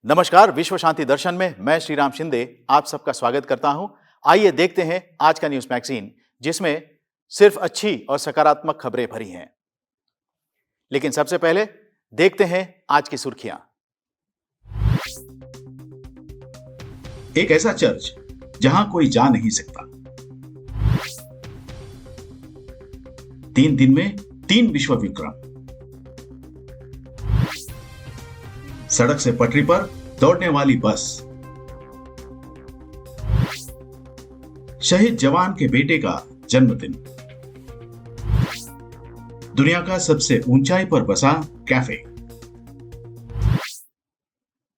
नमस्कार। विश्व शांति दर्शन में मैं श्री राम शिंदे आप सबका स्वागत करता हूं। आइए देखते हैं आज का न्यूज मैगजीन, जिसमें सिर्फ अच्छी और सकारात्मक खबरें भरी हैं। लेकिन सबसे पहले देखते हैं आज की सुर्खियां। एक ऐसा चर्च जहां कोई जा नहीं सकता। 3 दिन में 3 विश्व विक्रम। सड़क से पटरी पर दौड़ने वाली बस। शहीद जवान के बेटे का जन्मदिन। दुनिया का सबसे ऊंचाई पर बसा कैफे।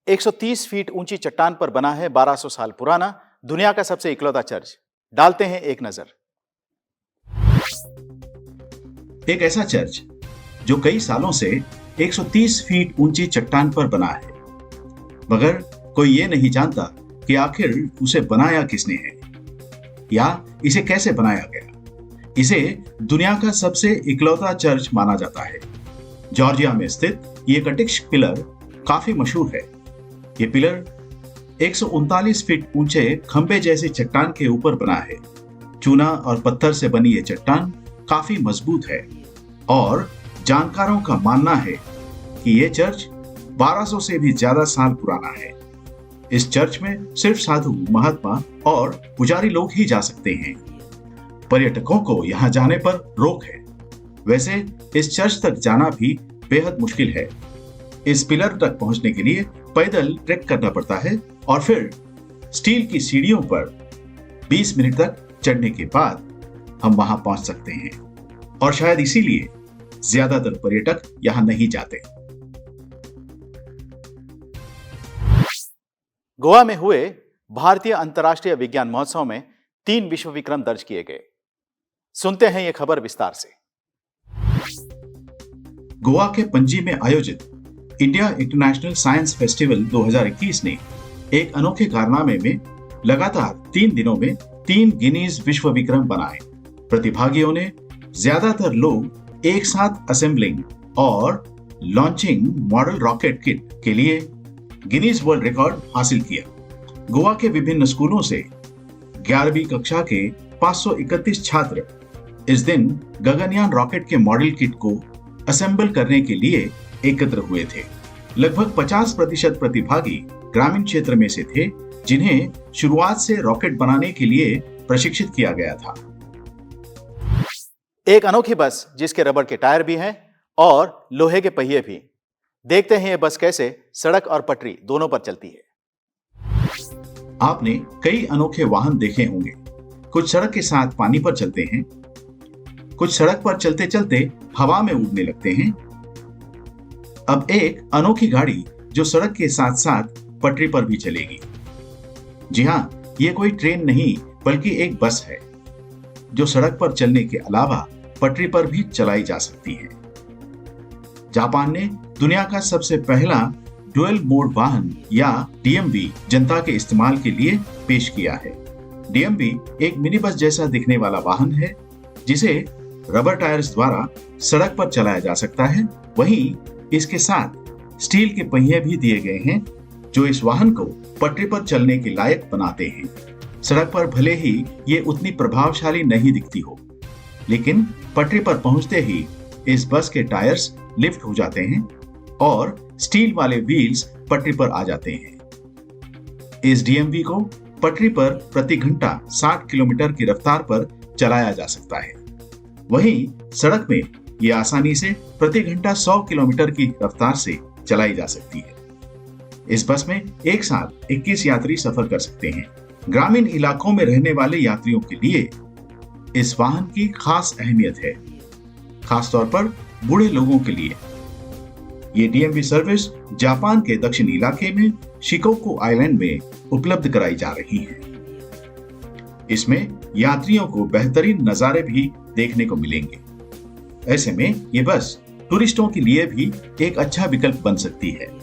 130 फीट ऊंची चट्टान पर बना है 1200 साल पुराना दुनिया का सबसे इकलौता चर्च। डालते हैं एक नजर। एक ऐसा चर्च जो कई सालों से 130 फीट ऊंची चट्टान पर बना है, मगर कोई ये नहीं जानता कि आखिर उसे बनाया किसने है या इसे कैसे बनाया गया। इसे दुनिया का सबसे इकलौता चर्च माना जाता है। जॉर्जिया में स्थित ये कटिक्स पिलर काफी मशहूर है। ये पिलर 139 फीट ऊंचे खंबे जैसे चट्टान के ऊपर बना है। चूना और पत्थर से बनी ये चट्टान काफी मजबूत है और जानकारों का मानना है कि यह चर्च 1200 से भी ज्यादा साल पुराना है। इस चर्च में सिर्फ साधु, महात्मा और पुजारी लोग ही जा सकते हैं। पर्यटकों को यहां जाने पर रोक है। वैसे इस चर्च तक जाना भी बेहद मुश्किल है। इस पिलर तक पहुंचने के लिए पैदल ट्रेक करना पड़ता है और फिर स्टील की सीढ़ियों पर 20 मिनट तक चढ़ने के बाद हम वहां पहुंच सकते हैं और शायद इसीलिए ज्यादातर पर्यटक यहां नहीं जाते। गोवा में हुए भारतीय अंतर्राष्ट्रीय विज्ञान महोत्सव में 3 विश्व विक्रम दर्ज किए गए। सुनते हैं यह खबर विस्तार से। गोवा के पणजी में आयोजित इंडिया इंटरनेशनल साइंस फेस्टिवल 2021 ने एक अनोखे कारनामे में लगातार 3 दिनों में 3 गिनीज विश्व विक्रम बनाए। प्रतिभागियों ने ज्यादातर लोग एक साथ असेंबलिंग और लॉन्चिंग मॉडल रॉकेट किट के लिए गिनीज वर्ल्ड रिकॉर्ड हासिल किया। गोवा के विभिन्न स्कूलों से 11वीं कक्षा के 531 छात्र इस दिन गगनयान रॉकेट के मॉडल किट को असेंबल करने के लिए एकत्र हुए थे। लगभग 50% प्रतिभागी ग्रामीण क्षेत्र में से थे, जिन्हें शुरुआत से रॉकेट बनाने के लिए प्रशिक्षित किया गया था। एक अनोखी बस जिसके रबड़ के टायर भी हैं और लोहे के पहिए भी। देखते हैं यह बस कैसे सड़क और पटरी दोनों पर चलती है। आपने कई अनोखे वाहन देखे होंगे। कुछ सड़क के साथ पानी पर चलते हैं, कुछ सड़क पर चलते चलते हवा में उड़ने लगते हैं। अब एक अनोखी गाड़ी जो सड़क के साथ साथ पटरी पर भी चलेगी। जी हां, यह कोई ट्रेन नहीं बल्कि एक बस है जो सड़क पर चलने के अलावा पटरी पर भी चलाई जा सकती है। जापान ने दुनिया का सबसे पहला डुअल मोड वाहन या डीएमवी जनता के इस्तेमाल के लिए पेश किया है। डीएमवी एक मिनी बस जैसा दिखने वाला वाहन है जिसे रबर टायर्स द्वारा सड़क पर चलाया जा सकता है। वहीं इसके साथ स्टील के पहिए भी दिए गए हैं जो इस वाहन को पटरी पर चलने के लायक बनाते हैं। सड़क पर भले ही ये उतनी प्रभावशाली नहीं दिखती हो, लेकिन पटरी पर पहुंचते ही इस बस के टायर्स लिफ्ट हो जाते हैं और स्टील वाले व्हील्स पटरी पर आ जाते हैं। इस डीएमवी को पटरी पर प्रति घंटा 60 किलोमीटर की रफ्तार पर चलाया जा सकता है। वहीं सड़क में यह आसानी से प्रति घंटा 100 किलोमीटर की रफ्तार से चलाई जा सकती है। इस बस में एक साथ 21 यात्री सफर कर सकते हैं। ग्रामीण इलाकों में रहने वाले यात्रियों के लिए इस वाहन की खास अहमियत है, खासतौर पर बूढ़े लोगों के लिए। ये डीएमवी सर्विस जापान के दक्षिणी इलाके में शिकोकू आइलैंड में उपलब्ध कराई जा रही है। इसमें यात्रियों को बेहतरीन नजारे भी देखने को मिलेंगे। ऐसे में ये बस टूरिस्टों के लिए भी एक अच्छा विकल्प बन सकती है।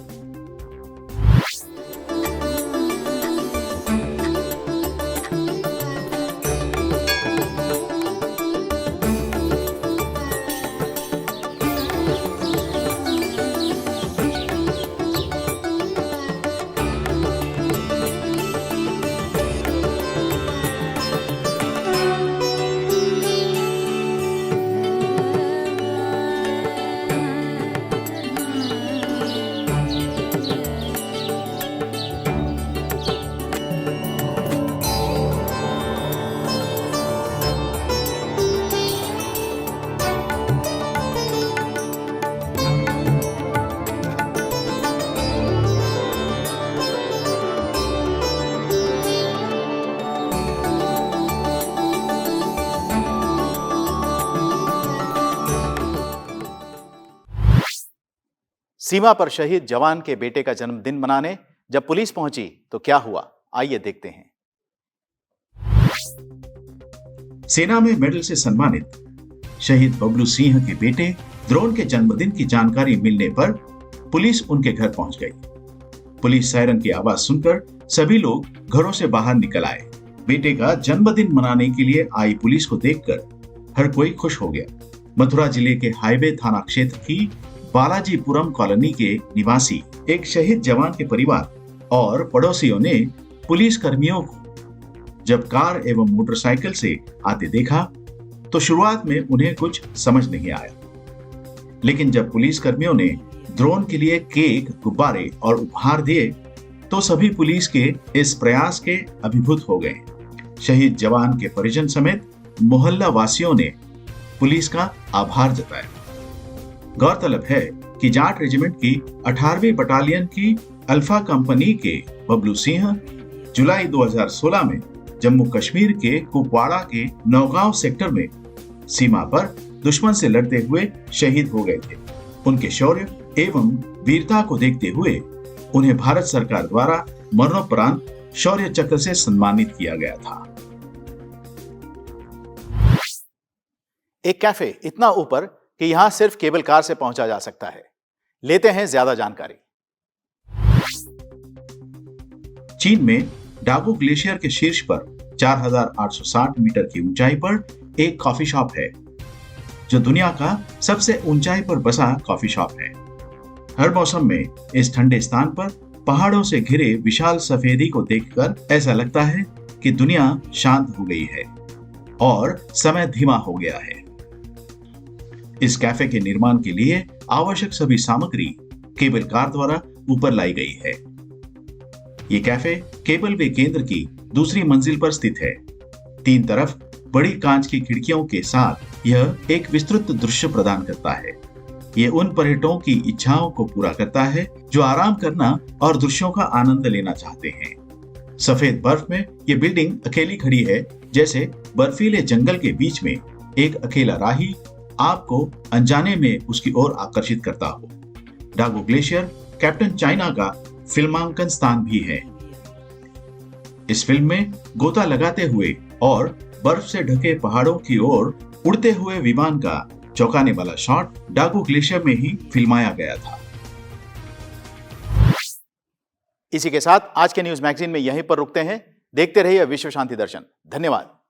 सीमा पर शहीद जवान के बेटे का जन्मदिन मनाने जब पुलिस पहुंची तो क्या हुआ, आइए देखते हैं। सेना में मेडल से सम्मानित शहीद बबलू सिंह के बेटे द्रोण के जन्मदिन की जानकारी मिलने पर पुलिस उनके घर पहुंच गई। पुलिस सायरन की आवाज सुनकर सभी लोग घरों से बाहर निकल आए। बेटे का जन्मदिन मनाने के लिए आई पुलिस को देखकर हर कोई खुश हो गया। मथुरा जिले के हाईवे थाना क्षेत्र की बालाजीपुरम कॉलोनी के निवासी एक शहीद जवान के परिवार और पड़ोसियों ने पुलिस कर्मियों को जब कार एवं मोटरसाइकिल से आते देखा तो शुरुआत में उन्हें कुछ समझ नहीं आया, लेकिन जब पुलिस कर्मियों ने द्रोण के लिए केक, गुब्बारे और उपहार दिए तो सभी पुलिस के इस प्रयास के अभिभूत हो गए। शहीद जवान के परिजन समेत मोहल्ला वासियों ने पुलिस का आभार जताया। गौरतलब है कि जाट रेजिमेंट की 18वीं बटालियन की अल्फा कंपनी के बबलू सिंह जुलाई 2016 में जम्मू कश्मीर के कुपवाड़ा के नौगांव सेक्टर में सीमा पर दुश्मन से लड़ते हुए शहीद हो गए थे। उनके शौर्य एवं वीरता को देखते हुए उन्हें भारत सरकार द्वारा मरणोपरांत शौर्य चक्र से सम्मानित किया गया था। एक कैफे इतना ऊपर कि यहां सिर्फ केबल कार से पहुंचा जा सकता है। लेते हैं ज्यादा जानकारी। चीन में डागू ग्लेशियर के शीर्ष पर 4860 मीटर की ऊंचाई पर एक कॉफी शॉप है, जो दुनिया का सबसे ऊंचाई पर बसा कॉफी शॉप है। हर मौसम में इस ठंडे स्थान पर पहाड़ों से घिरे विशाल सफेदी को देखकर ऐसा लगता है कि दुनिया शांत हो गई है और समय धीमा हो गया है। इस कैफे के निर्माण के लिए आवश्यक सभी सामग्री केबल कार द्वारा ऊपर लाई गई है। ये कैफे केबल वे केंद्र की दूसरी मंजिल पर स्थित है। तीन तरफ बड़ी कांच की खिड़कियों के साथ यह एक विस्तृत दृश्य प्रदान करता है। ये उन पर्यटकों की इच्छाओं को पूरा करता है जो आराम करना और दृश्यों का आनंद लेना चाहते हैं। सफेद बर्फ में ये बिल्डिंग अकेली खड़ी है, जैसे बर्फीले जंगल के बीच में एक अकेला राही आपको अनजाने में उसकी ओर आकर्षित करता हो। डागू ग्लेशियर कैप्टन चाइना का फिल्मांकन स्थान भी है। इस फिल्म में गोता लगाते हुए और बर्फ से ढके पहाड़ों की ओर उड़ते हुए विमान का चौंकाने वाला शॉट डागू ग्लेशियर में ही फिल्माया गया था। इसी के साथ आज के न्यूज मैगजीन में यहीं पर रुकते हैं। देखते रहिए विश्व शांति दर्शन। धन्यवाद।